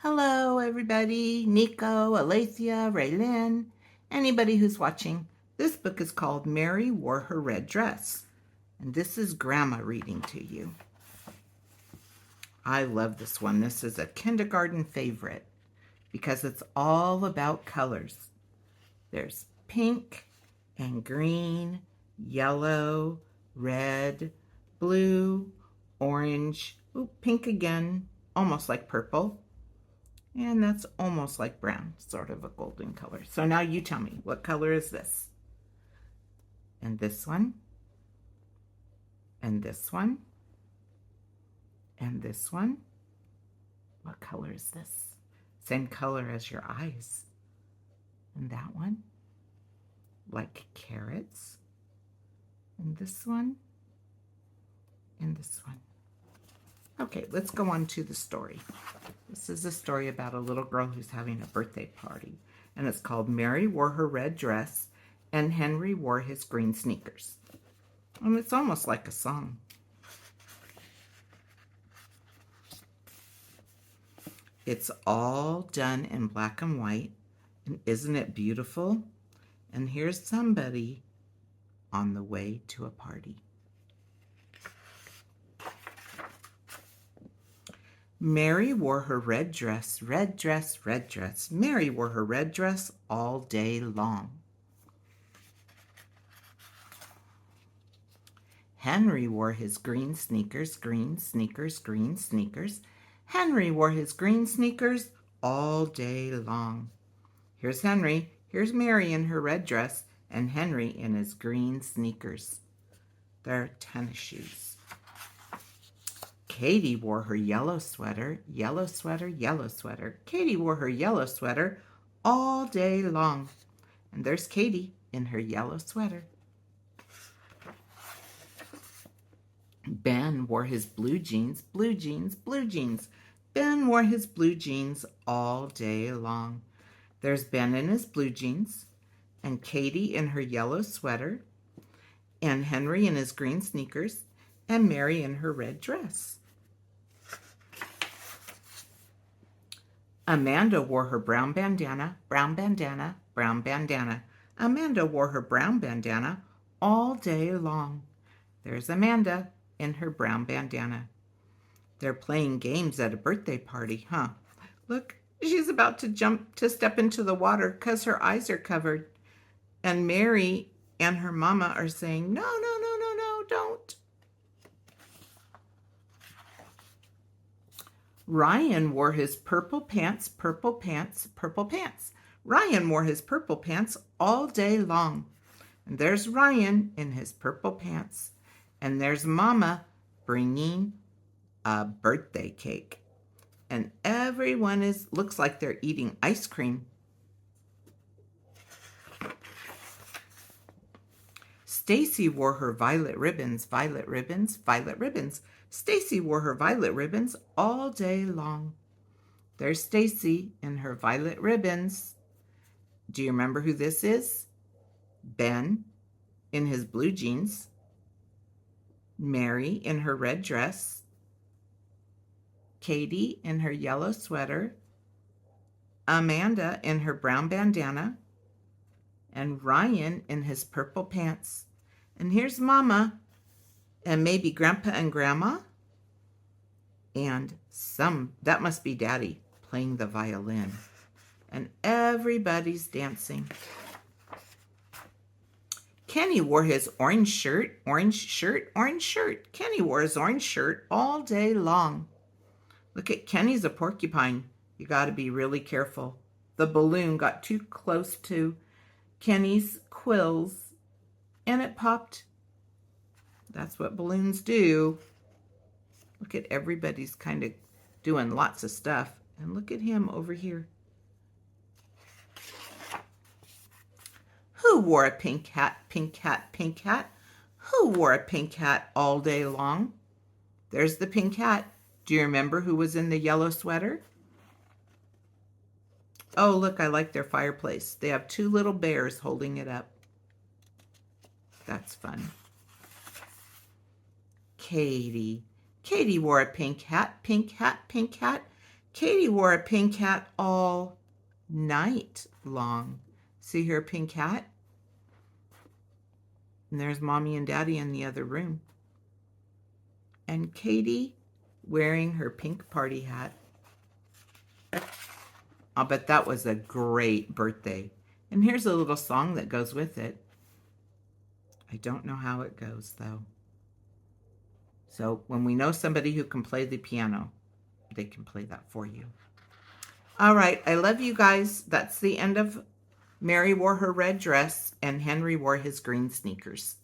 Hello, everybody. Nico, Alethea, Raylyn, anybody who's watching. This book is called Mary Wore Her Red Dress. And this is Grandma reading to you. I love this one. This is a kindergarten favorite because it's all about colors. There's pink and green, yellow, red, blue, orange, pink again, almost like purple. And that's almost like brown, sort of a golden color. So now you tell me, what color is this? And this one? And this one? And this one? What color is this? Same color as your eyes. And that one? Like carrots? And this one? And this one. Okay, let's go on to the story. This is a story about a little girl who's having a birthday party. And it's called Mary Wore Her Red Dress and Henry Wore His Green Sneakers. And it's almost like a song. It's all done in black and white. And isn't it beautiful? And here's somebody on the way to a party. Mary wore her red dress, red dress, red dress. Mary wore her red dress all day long. Henry wore his green sneakers, green sneakers, green sneakers. Henry wore his green sneakers all day long. Here's Henry, here's Mary in her red dress, and Henry in his green sneakers. They're tennis shoes. Katie wore her yellow sweater, yellow sweater, yellow sweater. Katie wore her yellow sweater all day long. And there's Katie in her yellow sweater. Ben wore his blue jeans, blue jeans, blue jeans. Ben wore his blue jeans all day long. There's Ben in his blue jeans, and Katie in her yellow sweater, and Henry in his green sneakers, and Mary in her red dress. Amanda wore her brown bandana, brown bandana, brown bandana. Amanda wore her brown bandana all day long. There's Amanda in her brown bandana. They're playing games at a birthday party, huh? Look, she's about to step into the water because her eyes are covered. And Mary and her mama are saying, no, no, no, no, no, don't. Ryan wore his purple pants, purple pants, purple pants. Ryan wore his purple pants all day long. And there's Ryan in his purple pants. And there's Mama bringing a birthday cake. And everyone looks like they're eating ice cream. Stacy wore her violet ribbons, violet ribbons, violet ribbons. Stacy wore her violet ribbons all day long. There's Stacy in her violet ribbons. Do you remember who this is? Ben in his blue jeans. Mary in her red dress. Katie in her yellow sweater. Amanda in her brown bandana. And Ryan in his purple pants. And here's Mama and maybe Grandpa and Grandma. And that must be Daddy playing the violin. And everybody's dancing. Kenny wore his orange shirt, orange shirt, orange shirt. Kenny wore his orange shirt all day long. Look at Kenny's a porcupine. You got to be really careful. The balloon got too close to Kenny's quills and it popped. That's what balloons do. Look at everybody's kind of doing lots of stuff. And look at him over here. Who wore a pink hat, pink hat, pink hat? Who wore a pink hat all day long? There's the pink hat. Do you remember who was in the yellow sweater? Oh, look, I like their fireplace. They have two little bears holding it up. That's fun. Katie. Katie wore a pink hat, pink hat, pink hat. Katie wore a pink hat all night long. See her pink hat? And there's Mommy and Daddy in the other room. And Katie wearing her pink party hat. I'll bet that was a great birthday. And here's a little song that goes with it. I don't know how it goes, though. So when we know somebody who can play the piano, they can play that for you. All right, I love you guys. That's the end of Mary wore her red dress and Henry wore his green sneakers.